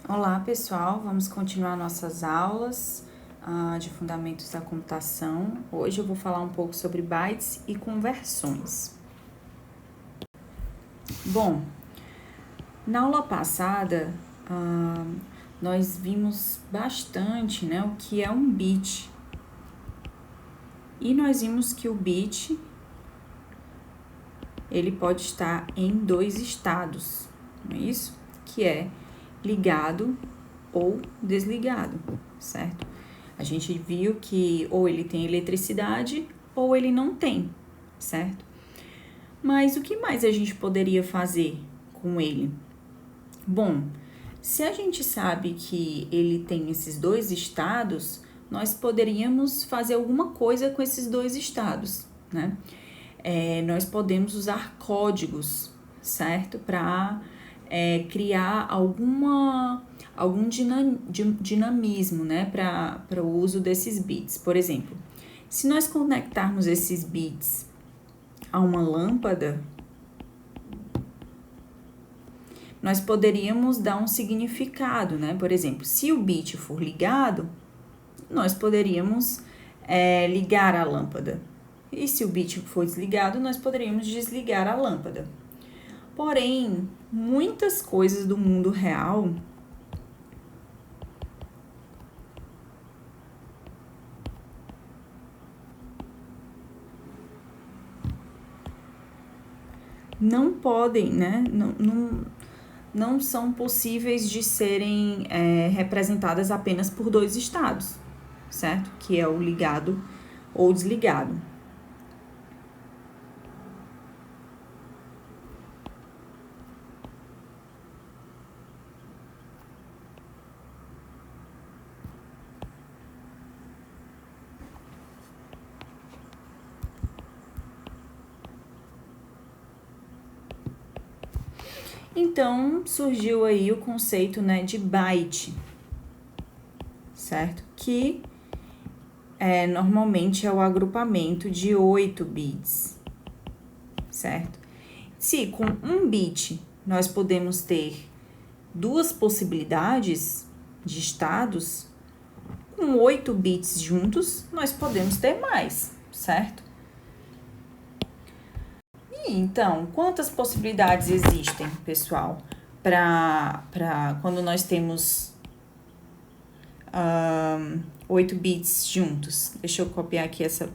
Olá, pessoal, vamos continuar nossas aulas de fundamentos da computação. Hoje eu vou falar um pouco sobre bytes e conversões. Bom, na aula passada, nós vimos bastante, né, o que é um bit. E nós vimos que o bit, ele pode estar em dois estados, não é isso? Que é ligado ou desligado, certo? A gente viu que ou ele tem eletricidade ou ele não tem, certo? Mas o que mais a gente poderia fazer com ele? Bom, se a gente sabe que ele tem esses dois estados, nós poderíamos fazer alguma coisa com esses dois estados, né? Nós podemos usar códigos, certo? Para criar algum dinamismo, né? Para o uso desses bits. Por exemplo, se nós conectarmos esses bits a uma lâmpada, nós poderíamos dar um significado, né? Por exemplo, se o bit for ligado, nós poderíamos ligar a lâmpada. E se o bit for desligado, nós poderíamos desligar a lâmpada. Porém, muitas coisas do mundo real não podem, né? Não são possíveis de serem representadas apenas por dois estados, certo? Que é o ligado ou desligado. Então, surgiu aí o conceito, né, de byte, certo? Que normalmente é o agrupamento de 8 bits, certo? Se com um bit nós podemos ter duas possibilidades de estados, com 8 bits juntos nós podemos ter mais, certo? E então, quantas possibilidades existem, pessoal, para quando nós temos 8 bits juntos? Deixa eu copiar aqui essa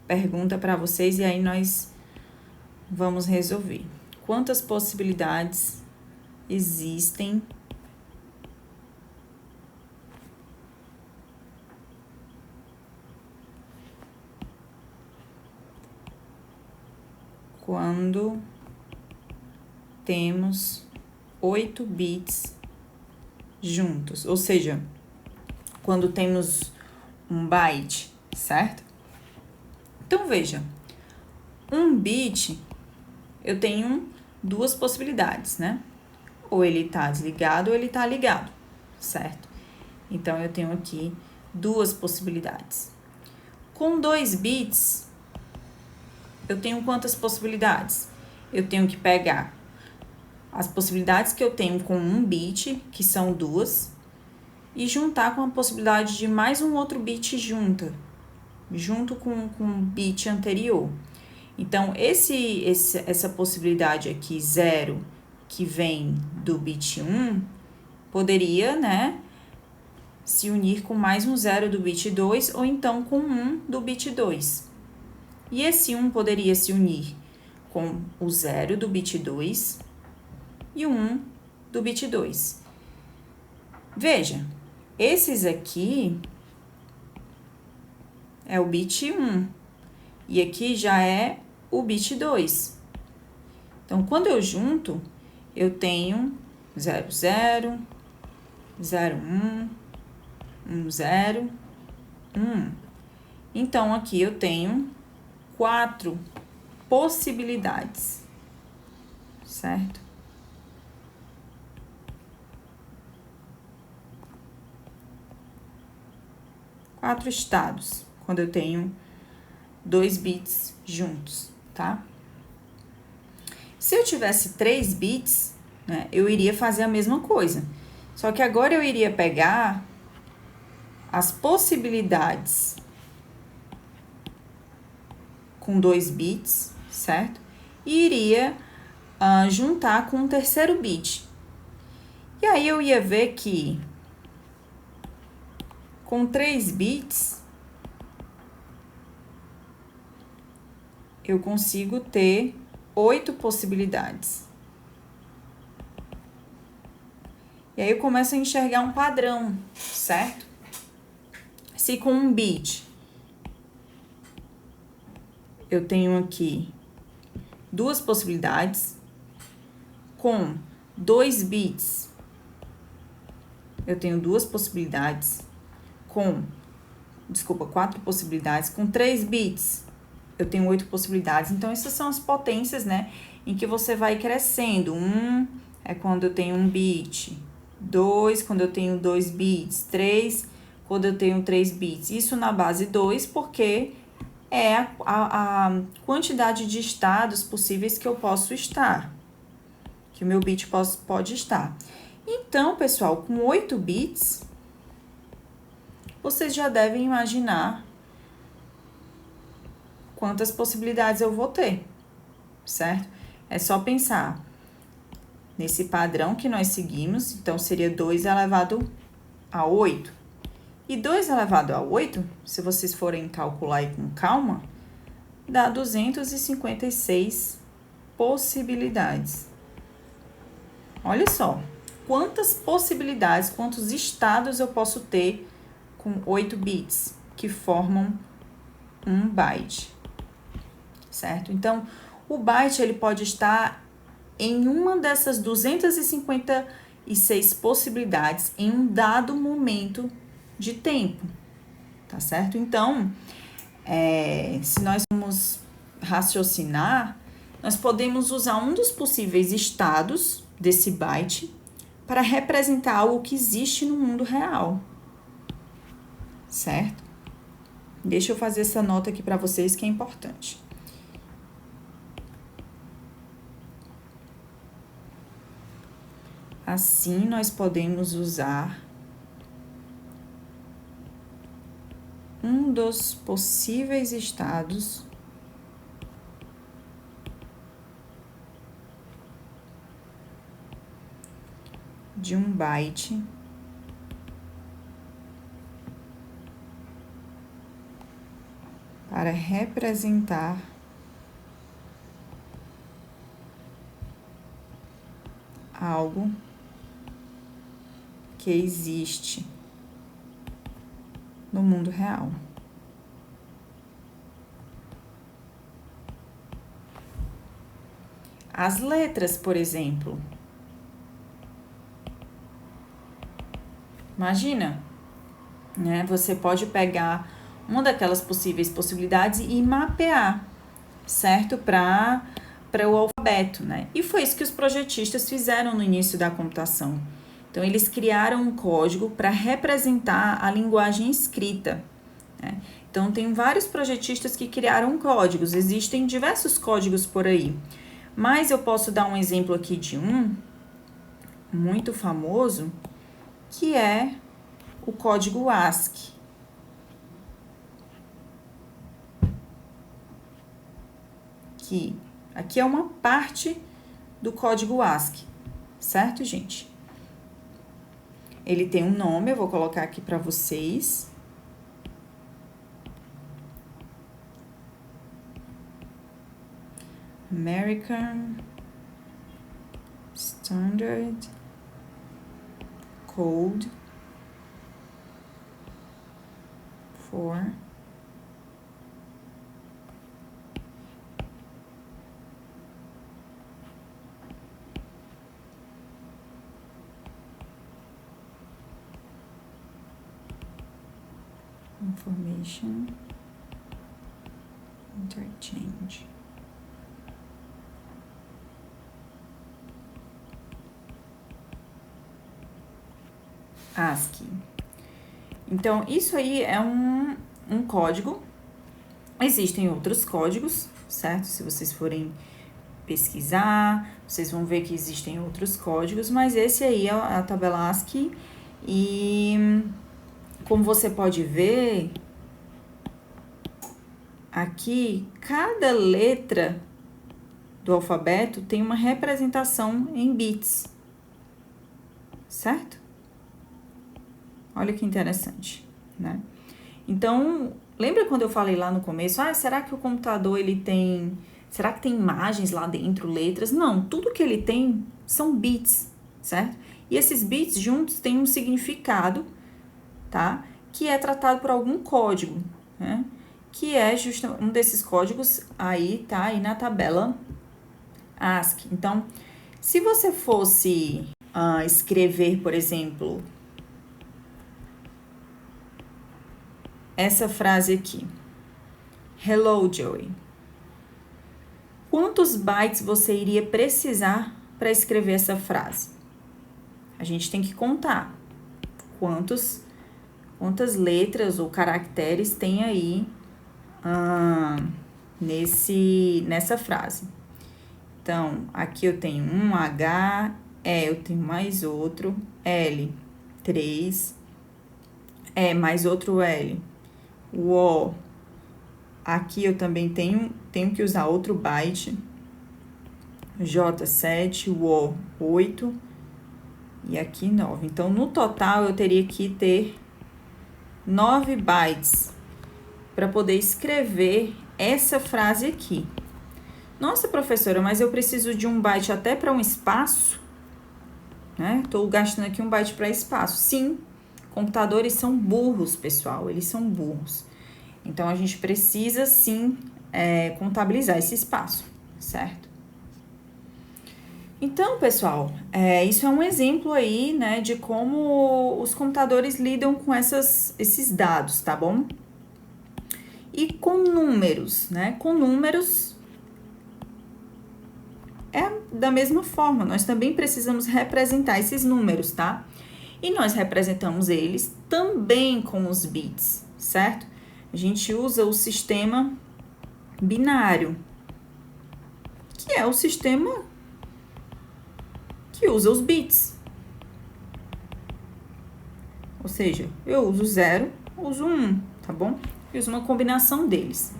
pergunta para vocês e aí nós vamos resolver. Quantas possibilidades existem quando temos 8 bits juntos? Ou seja, quando temos um byte, certo? Então, veja, um bit, eu tenho duas possibilidades, né? Ou ele tá desligado ou ele tá ligado, certo? Então, eu tenho aqui duas possibilidades. Com 2 bits, eu tenho quantas possibilidades? Eu tenho que pegar as possibilidades que eu tenho com um bit, que são duas, e juntar com a possibilidade de mais um outro bit junto com o bit anterior. Então, essa possibilidade aqui, 0, que vem do bit 1, poderia, né, se unir com mais um 0 do bit 2, ou então com 1 do bit 2. E esse 1 poderia se unir com o 0 do bit 2 e o 1 do bit 2. Veja, esses aqui é o bit 1 e aqui já é o bit 2. Então, quando eu junto, eu tenho 0, 0, 0, 1, 1, 0, 1. Então, aqui eu tenho 4 possibilidades, certo? Quatro estados, quando eu tenho 2 bits juntos, tá? Se eu tivesse 3 bits, né, eu iria fazer a mesma coisa. Só que agora eu iria pegar as possibilidades com 2 bits, certo? E iria juntar com um terceiro bit. E aí eu ia ver que com 3 bits eu consigo ter 8 possibilidades. E aí eu começo a enxergar um padrão, certo? Se com 1 bit eu tenho aqui 2 possibilidades, com 2 bits eu tenho 2 possibilidades, com 4 possibilidades, com 3 bits eu tenho 8 possibilidades. Então, essas são as potências, né, em que você vai crescendo. 1 é quando eu tenho 1 bit, 2 quando eu tenho 2 bits, 3 quando eu tenho 3 bits. Isso na base 2, porque é a quantidade de estados possíveis que eu posso estar, que o meu bit pode estar. Então, pessoal, com 8 bits, vocês já devem imaginar quantas possibilidades eu vou ter, certo? É só pensar nesse padrão que nós seguimos, então seria 2 elevado a 8. E 2 elevado a 8, se vocês forem calcular aí com calma, dá 256 possibilidades. Olha só, quantas possibilidades, quantos estados eu posso ter com 8 bits, que formam um byte, certo? Então, o byte, ele pode estar em uma dessas 256 possibilidades em um dado momento de tempo, tá certo? Então, se nós vamos raciocinar, nós podemos usar um dos possíveis estados desse byte para representar algo que existe no mundo real, certo? Deixa eu fazer essa nota aqui para vocês que é importante. Assim, nós podemos usar um dos possíveis estados de um byte para representar algo que existe no mundo real. As letras, por exemplo. Imagina, né? Você pode pegar uma daquelas possíveis possibilidades e mapear, certo? Para o alfabeto, né? E foi isso que os projetistas fizeram no início da computação. Então, eles criaram um código para representar a linguagem escrita, né? Então, tem vários projetistas que criaram códigos, existem diversos códigos por aí. Mas eu posso dar um exemplo aqui de um muito famoso, que é o código ASCII. Aqui é uma parte do código ASCII, certo, gente? Ele tem um nome, eu vou colocar aqui para vocês. American Standard Code for Information Interchange. ASCII. Então, isso aí é um código. Existem outros códigos, certo? Se vocês forem pesquisar, vocês vão ver que existem outros códigos, mas esse aí é a tabela ASCII e como você pode ver, aqui cada letra do alfabeto tem uma representação em bits, certo? Olha que interessante, né? Então, lembra quando eu falei lá no começo, será que o computador ele tem, será que tem imagens lá dentro, letras? Não, tudo que ele tem são bits, certo? E esses bits juntos têm um significado, tá? Que é tratado por algum código, né? Que é justamente um desses códigos aí, tá? Aí na tabela ASCII. Então, se você fosse escrever, por exemplo, essa frase aqui. Hello, Joey. Quantos bytes você iria precisar para escrever essa frase? A gente tem que contar quantas letras ou caracteres tem aí nessa frase. Então, aqui eu tenho um H, eu tenho mais outro, L, 3, mais outro L, o O. Aqui eu também tenho que usar outro byte, J7, o O, 8 e aqui 9. Então, no total, eu teria que ter 9 bytes para poder escrever essa frase aqui. Nossa, professora, mas eu preciso de um byte até para um espaço, né? Estou gastando aqui um byte para espaço. Sim, computadores são burros, pessoal, eles são burros. Então, a gente precisa, sim, contabilizar esse espaço, certo? Então, pessoal, isso é um exemplo aí, né, de como os computadores lidam com esses dados, tá bom? E com números, né? Com números é da mesma forma, nós também precisamos representar esses números, tá? E nós representamos eles também com os bits, certo? A gente usa o sistema binário, que é o sistema que usa os bits. Ou seja, eu uso 0, uso 1, tá bom? Eu uso uma combinação deles.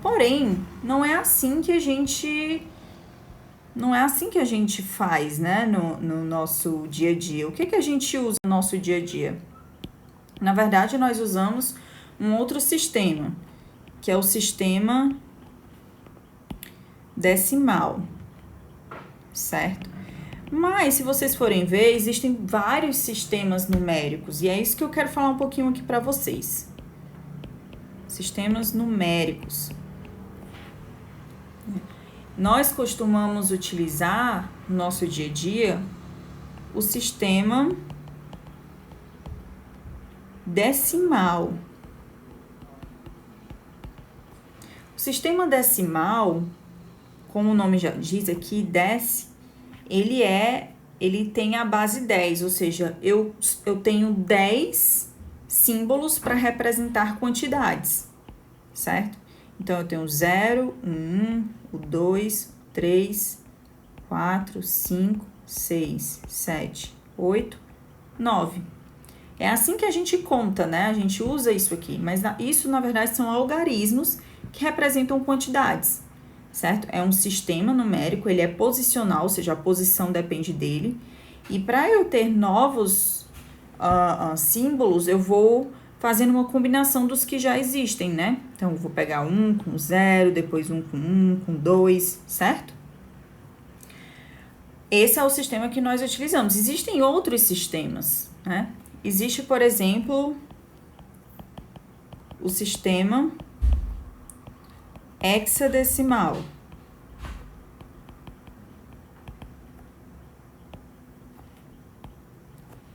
Porém, não é assim que a gente faz, né, no nosso dia a dia. O que a gente usa no nosso dia a dia? Na verdade, nós usamos um outro sistema, que é o sistema decimal, certo? Mas, se vocês forem ver, existem vários sistemas numéricos, e é isso que eu quero falar um pouquinho aqui para vocês. Sistemas numéricos. Nós costumamos utilizar no nosso dia a dia o sistema decimal. O sistema decimal, como o nome já diz aqui, ele tem a base 10, ou seja, eu tenho 10 símbolos para representar quantidades, certo? Então, eu tenho o 0, o 1, o 2, 3, 4, 5, 6, 7, 8, 9. É assim que a gente conta, né? A gente usa isso aqui, mas isso, na verdade, são algarismos que representam quantidades, certo? É um sistema numérico, ele é posicional, ou seja, a posição depende dele. E para eu ter novos símbolos, eu vou fazendo uma combinação dos que já existem, né? Então, eu vou pegar 1 com 0, depois 1 com 2, certo? Esse é o sistema que nós utilizamos. Existem outros sistemas, né? Existe, por exemplo, o sistema hexadecimal.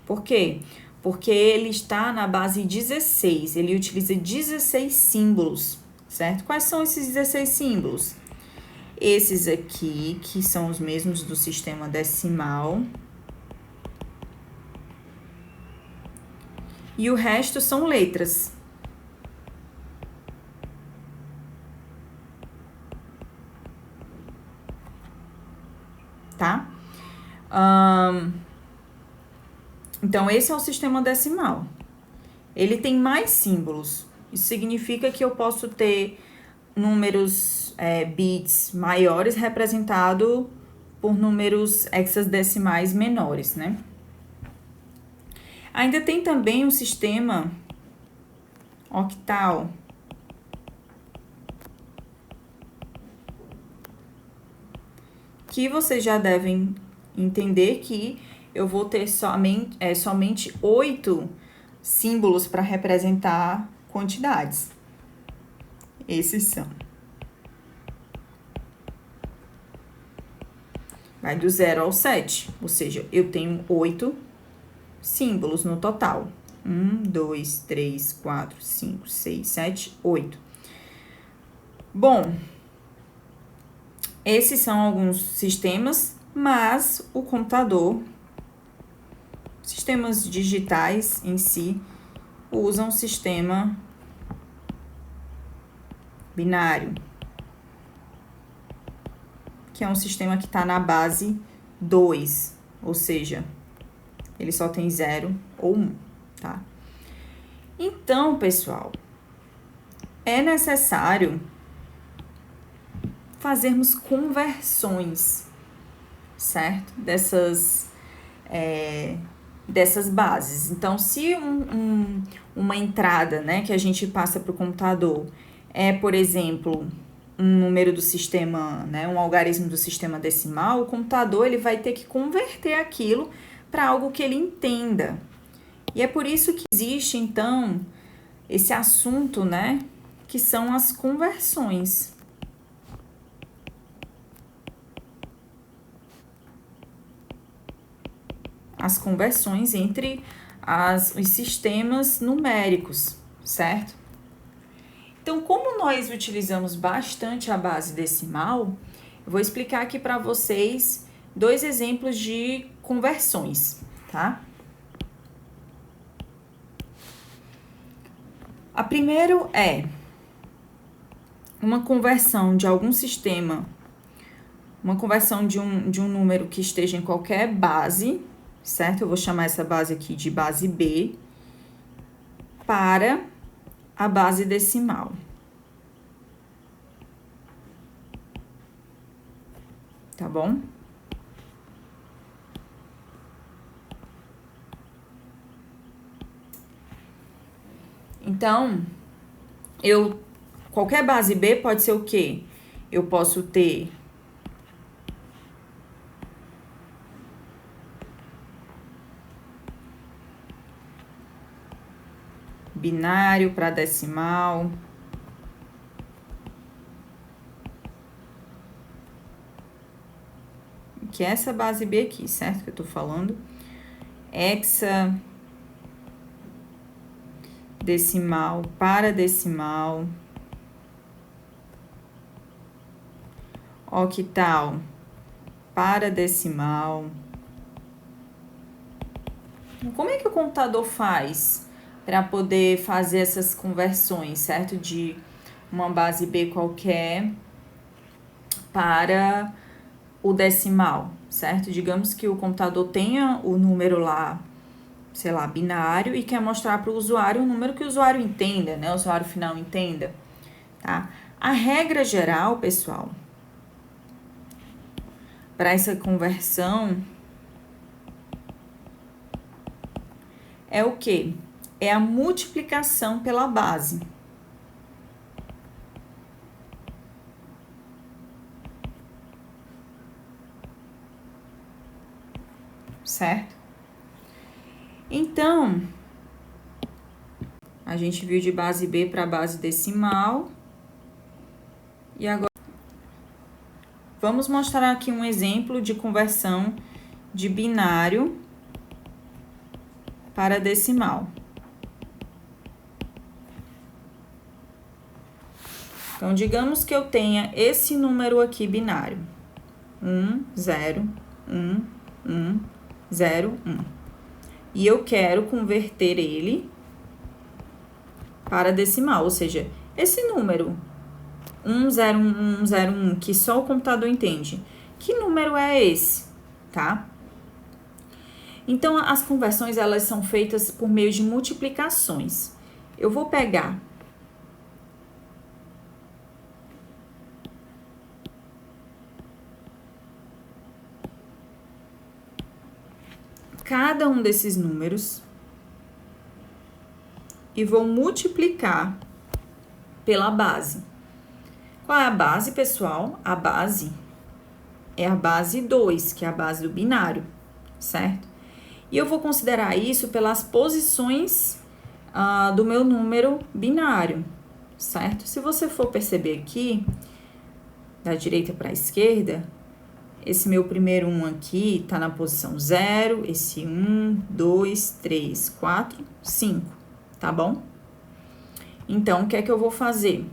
Por quê? Porque ele está na base 16, ele utiliza 16 símbolos, certo? Quais são esses 16 símbolos? Esses aqui, que são os mesmos do sistema decimal. E o resto são letras. Então, esse é o sistema decimal. Ele tem mais símbolos. Isso significa que eu posso ter números, bits maiores representado por números hexadecimais menores, né? Ainda tem também o sistema octal, que vocês já devem entender que eu vou ter somente 8 símbolos para representar quantidades. Esses são. Vai do 0 ao 7, ou seja, eu tenho 8 símbolos no total. 1, 2, 3, 4, 5, 6, 7, 8. Bom, esses são alguns sistemas, mas o computador, sistemas digitais em si, usam o sistema binário, que é um sistema que está na base 2, ou seja, ele só tem 0 ou 1, tá? Então, pessoal, é necessário fazermos conversões, certo? Dessas bases. Então, se uma entrada, né, que a gente passa para o computador é, por exemplo, um número do sistema, né, um algarismo do sistema decimal, o computador ele vai ter que converter aquilo para algo que ele entenda. E é por isso que existe, então, esse assunto, né, que são as conversões. As conversões entre os sistemas numéricos, certo? Então, como nós utilizamos bastante a base decimal, eu vou explicar aqui para vocês 2 exemplos de conversões, tá? A primeira é uma conversão de algum sistema, uma conversão de um número que esteja em qualquer base, certo? Eu vou chamar essa base aqui de base B, para a base decimal. Tá bom? Então, qualquer base B pode ser o quê? Eu posso ter binário para decimal, que é essa base B aqui, certo? Que eu tô falando. Hexadecimal para decimal. Octal para decimal. Como é que o computador faz para poder fazer essas conversões, certo? De uma base B qualquer para o decimal, certo? Digamos que o computador tenha o número lá, sei lá, binário e quer mostrar para o usuário um número que o usuário entenda, né? O usuário final entenda, tá? A regra geral, pessoal, para essa conversão é o quê? É a multiplicação pela base. Certo? Então, a gente viu de base B para base decimal. E agora, vamos mostrar aqui um exemplo de conversão de binário para decimal. Então, digamos que eu tenha esse número aqui binário. 1, 0, 1, 1, 0, 1. E eu quero converter ele para decimal, ou seja, esse número 101101 que só o computador entende. Que número é esse, tá? Então, as conversões, elas são feitas por meio de multiplicações. Eu vou pegar cada um desses números e vou multiplicar pela base. Qual é a base, pessoal? A base é a base 2, que é a base do binário, certo? E eu vou considerar isso pelas posições do meu número binário, certo? Se você for perceber aqui, da direita para a esquerda, esse meu primeiro 1 aqui tá na posição 0, esse 1, 2, 3, 4, 5, tá bom? Então, o que é que eu vou fazer?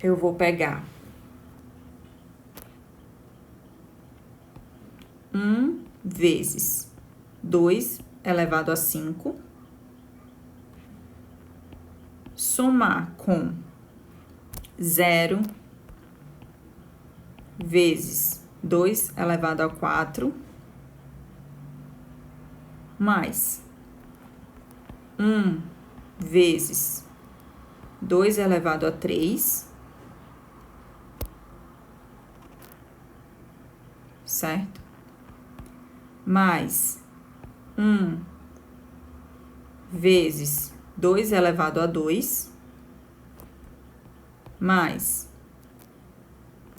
Eu vou pegar 1 vezes 2 elevado a 5, somar com 0 vezes 2 elevado a 4, mais 1 vezes 2 elevado a 3, certo? Mais 1 vezes 2 elevado a 2, mais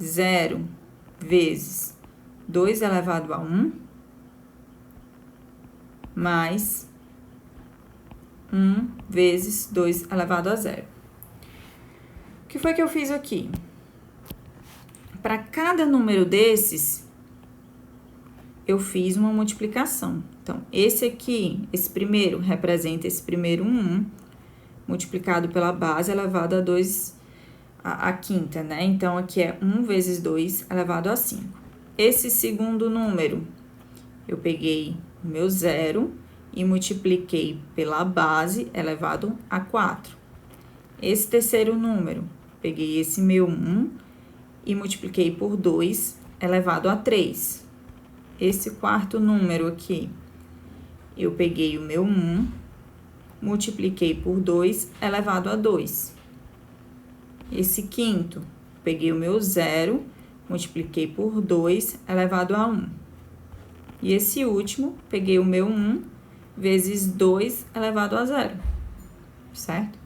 0 vezes 2 elevado a 1, mais 1 vezes 2 elevado a 0. O que foi que eu fiz aqui? Para cada número desses, eu fiz uma multiplicação. Então, esse aqui, esse primeiro, representa esse primeiro 1, multiplicado pela base elevado a 2, a quinta, né? Então, aqui é 1 vezes 2 elevado a 5. Esse segundo número, eu peguei o meu 0 e multipliquei pela base elevado a 4. Esse terceiro número, peguei esse meu 1 e multipliquei por 2 elevado a 3. Esse quarto número aqui, eu peguei o meu 1, multipliquei por 2 elevado a 2. Esse quinto, peguei o meu 0, multipliquei por 2 elevado a 1. E esse último, peguei o meu 1 vezes 2 elevado a 0, certo?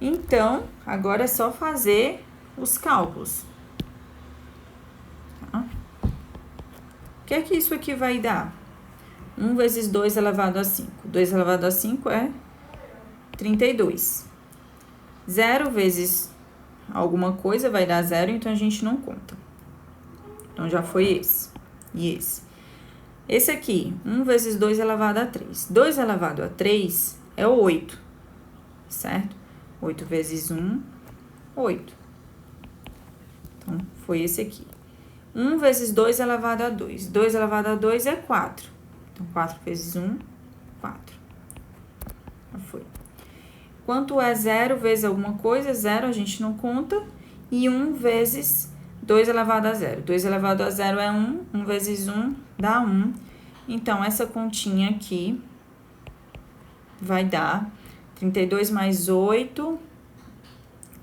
Então, agora é só fazer os cálculos. Tá? O que é que isso aqui vai dar? 1 vezes 2 elevado a 5. 2 elevado a 5 é 32. 0 vezes alguma coisa vai dar 0, então a gente não conta. Então, já foi esse e esse. Esse aqui, 1 vezes 2 elevado a 3. 2 elevado a 3 é 8, certo? 8 vezes 1, 8. Então, foi esse aqui. 1 vezes 2 elevado a 2. 2 elevado a 2 é 4. Então, 4 vezes 1, 4. Já foi. Quanto é 0 vezes alguma coisa? 0 a gente não conta. E 1 vezes 2 elevado a 0. 2 elevado a 0 é 1. 1 vezes 1 dá 1. Então, essa continha aqui vai dar 32 mais 8,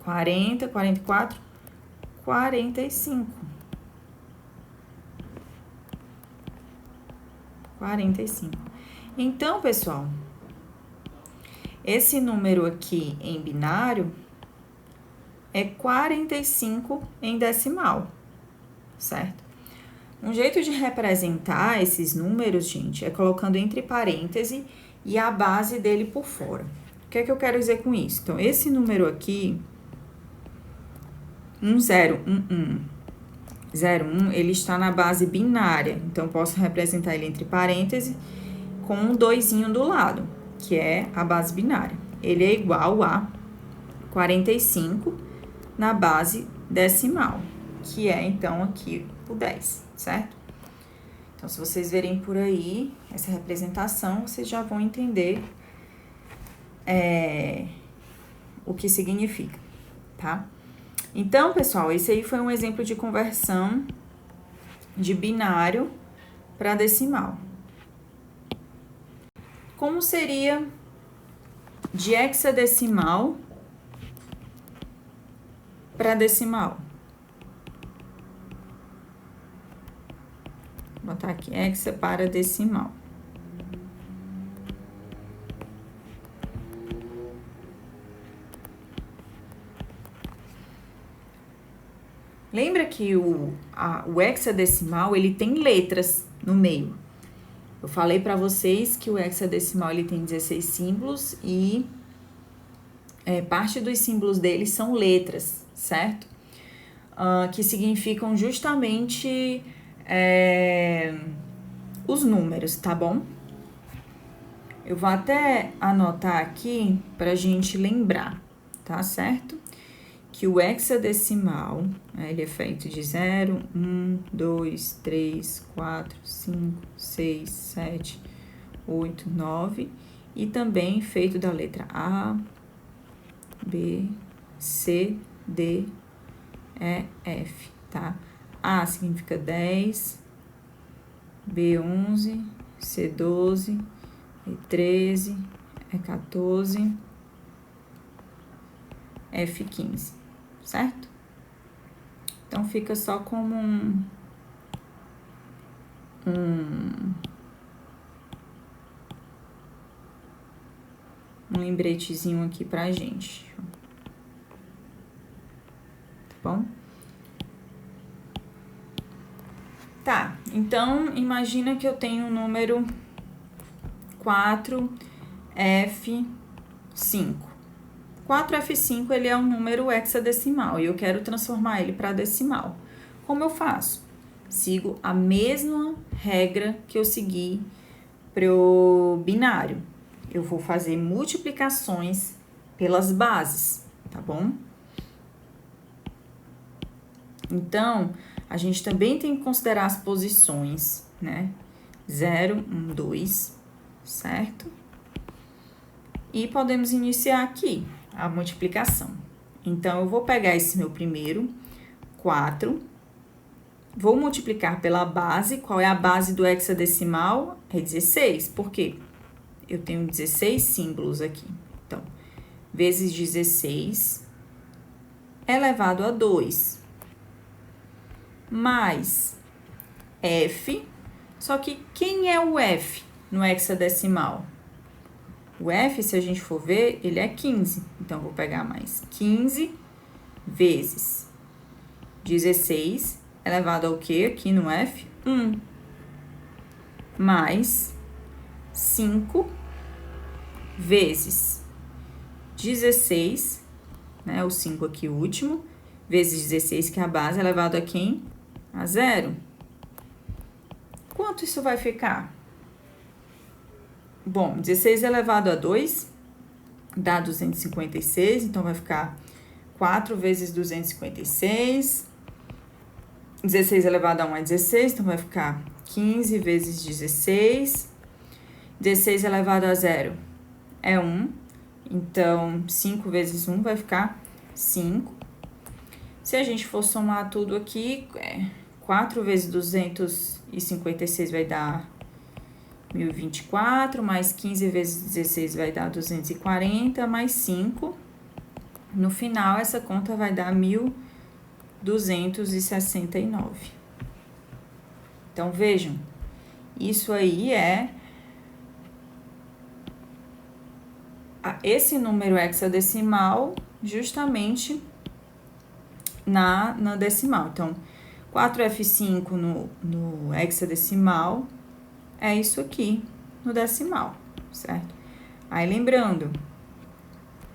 40, 44, 45. 45. Então, pessoal, esse número aqui em binário é 45 em decimal, certo? Um jeito de representar esses números, gente, é colocando entre parênteses e a base dele por fora. O que é que eu quero dizer com isso? Então, esse número aqui, 101101, ele está na base binária. Então, posso representar ele entre parênteses com um doisinho do lado, que é a base binária. Ele é igual a 45 na base decimal, que é, então, aqui o 10, certo? Então, se vocês verem por aí essa representação, vocês já vão entender o que significa, tá? Então, pessoal, esse aí foi um exemplo de conversão de binário para decimal. Como seria de hexadecimal para decimal? Vou botar aqui, hexa para decimal. Lembra que o hexadecimal, ele tem letras no meio. Eu falei para vocês que o hexadecimal, ele tem 16 símbolos e parte dos símbolos dele são letras, certo? Que significam justamente os números, tá bom? Eu vou até anotar aqui pra gente lembrar, tá certo? Que o hexadecimal, ele é feito de 0, 1, 2, 3, 4, 5, 6, 7, 8, 9 e também feito da letra A, B, C, D, E, F, tá? A significa 10, B, 11, C, 12, E, 13, E, 14, F, 15, certo? Então, fica só como um lembretezinho aqui pra gente. Tá bom? Tá, então, imagina que eu tenho o número 4F5. 4F5, ele é um número hexadecimal e eu quero transformar ele para decimal. Como eu faço? Sigo a mesma regra que eu segui para o binário. Eu vou fazer multiplicações pelas bases, tá bom? Então, a gente também tem que considerar as posições, né? 0, 1, 2, certo? E podemos iniciar aqui a multiplicação. Então, eu vou pegar esse meu primeiro, 4, vou multiplicar pela base. Qual é a base do hexadecimal? É 16. Por quê? Eu tenho 16 símbolos aqui. Então, vezes 16 elevado a 2. Mais F. Só que quem é o F no hexadecimal? O F, se a gente for ver, ele é 15. Então, eu vou pegar mais 15 vezes 16 elevado ao quê aqui no F? 1. Mais 5 vezes 16, né? O 5 aqui, o último, vezes 16, que é a base, elevado a quem? A 0. Quanto isso vai ficar? Bom, 16 elevado a 2 dá 256, então vai ficar 4 vezes 256. 16 elevado a 1 é 16, então vai ficar 15 vezes 16. 16 elevado a 0 é 1, então 5 vezes 1 vai ficar 5. Se a gente for somar tudo aqui, 4 vezes 256 vai dar 1024, mais 15 vezes 16 vai dar 240, mais 5. No final, essa conta vai dar 1269. Então, vejam, isso aí é esse número hexadecimal justamente na decimal. Então, 4F5 no hexadecimal é isso aqui no decimal, certo? Aí, lembrando,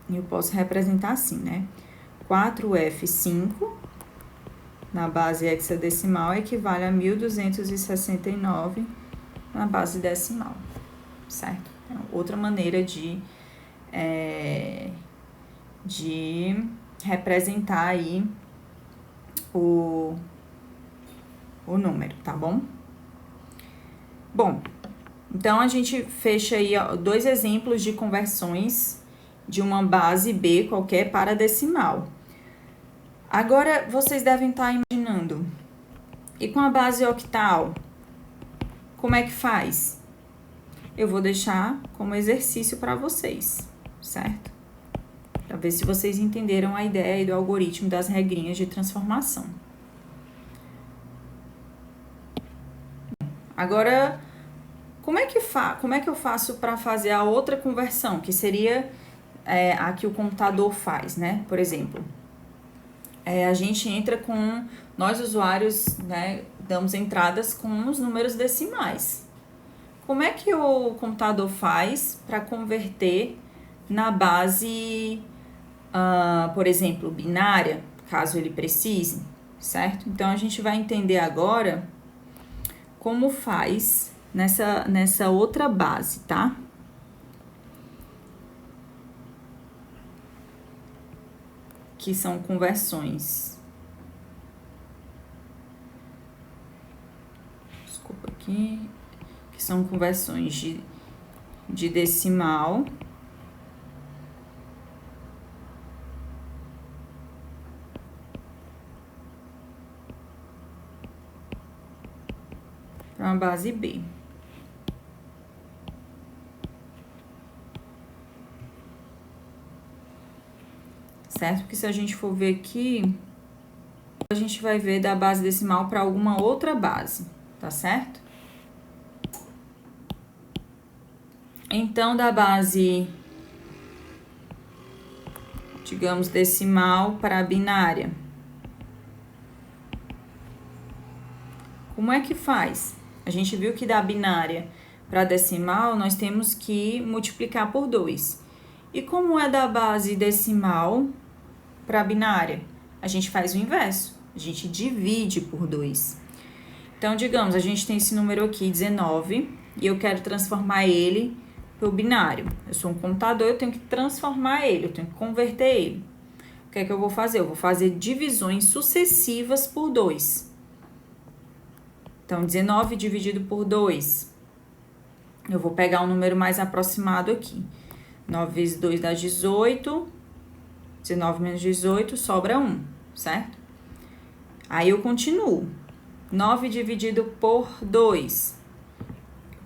eu posso representar assim, né? 4F5 na base hexadecimal equivale a 1269 na base decimal, certo? Então, outra maneira de representar aí o número, tá bom? Bom, então a gente fecha aí dois exemplos de conversões de uma base B qualquer para decimal. Agora, vocês devem estar imaginando E com a base octal, como é que faz? Eu vou deixar como exercício para vocês, certo? Para ver se vocês entenderam a ideia do algoritmo das regrinhas de transformação. Agora, como é que eu faço para fazer a outra conversão, que seria a que o computador faz, né? Por exemplo, a gente entra com, nós usuários, né, damos entradas com os números decimais. Como é que o computador faz para converter na base, por exemplo, binária, caso ele precise, certo? Então, a gente vai entender agora como faz nessa outra base, tá? Que são conversões. Desculpa aqui. Que são conversões de decimal para uma base B. Certo? Porque se a gente for ver aqui, a gente vai ver da base decimal para alguma outra base, tá certo? Então, da base, digamos, decimal para binária. Como é que faz? A gente viu que da binária para decimal, nós temos que multiplicar por 2. E como é da base decimal para binária? A gente faz o inverso, a gente divide por 2. Então, digamos, a gente tem esse número aqui, 19, e eu quero transformar ele para o binário. Eu sou um computador, eu tenho que transformar ele, eu tenho que converter ele. O que é que eu vou fazer? Eu vou fazer divisões sucessivas por 2. Então, 19 dividido por 2. Eu vou pegar um número mais aproximado aqui. 9 vezes 2 dá 18. 19 menos 18, sobra 1, certo? Aí eu continuo. 9 dividido por 2.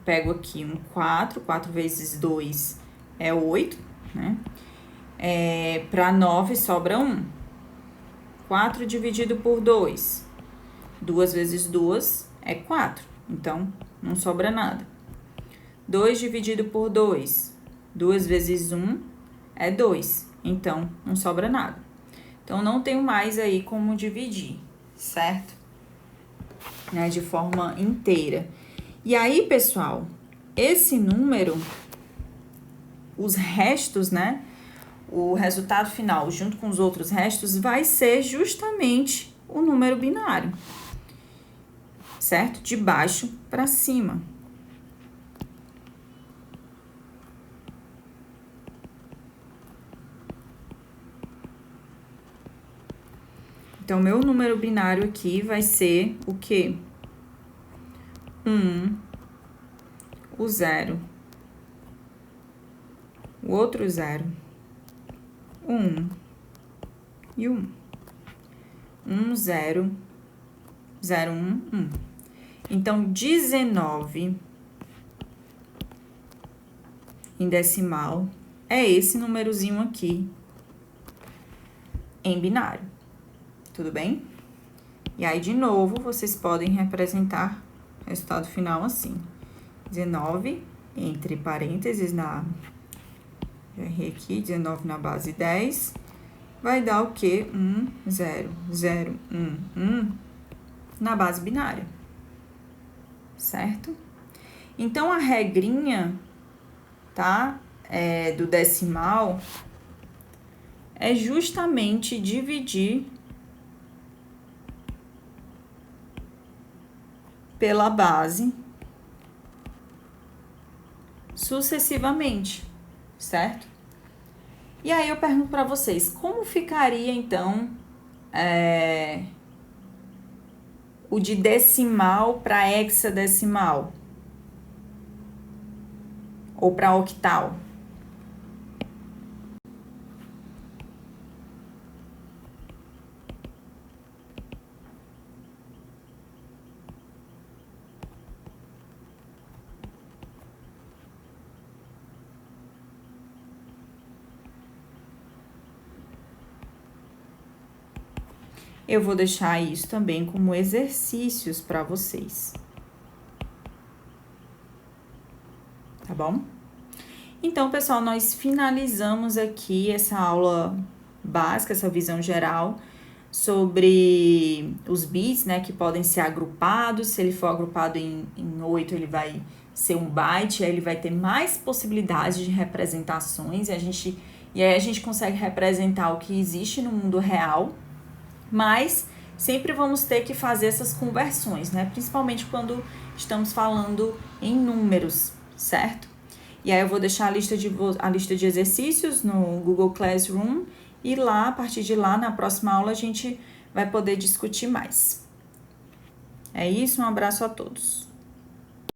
Pego aqui um 4. 4 vezes 2 é 8, né? Para 9 sobra 1. 4 dividido por 2. 2 vezes 2 é 4. Então, não sobra nada. 2 dividido por 2. 2 vezes 1 é 2. Então, não sobra nada. Então, não tenho mais aí como dividir, certo? Né, de forma inteira. E aí, pessoal, esse número, os restos, né? O resultado final, junto com os outros restos, vai ser justamente o número binário, certo? De baixo para cima. Então, meu número binário aqui vai ser o quê? 1, o 0, o outro 0, 1 e 1. 1, 0, 0, 1, 1. Então, 19 em decimal é esse númerozinho aqui em binário. Tudo bem? E aí, de novo, vocês podem representar o resultado final assim. 19, entre parênteses, já errei aqui, 19 na base 10, vai dar o quê? 1, 0, 0, 1, 1 na base binária, certo? Então, a regrinha, tá? Do decimal é justamente dividir pela base sucessivamente, certo? E aí eu pergunto para vocês, como ficaria então o de decimal para hexadecimal ou para octal? Eu vou deixar isso também como exercícios para vocês. Tá bom? Então, pessoal, nós finalizamos aqui essa aula básica, essa visão geral sobre os bits, né, que podem ser agrupados. Se ele for agrupado em 8, ele vai ser um byte, aí ele vai ter mais possibilidades de representações e aí a gente consegue representar o que existe no mundo real, mas sempre vamos ter que fazer essas conversões, né, principalmente quando estamos falando em números, certo? E aí eu vou deixar a lista de exercícios no Google Classroom e lá, a partir de lá, na próxima aula, a gente vai poder discutir mais. É isso, um abraço a todos.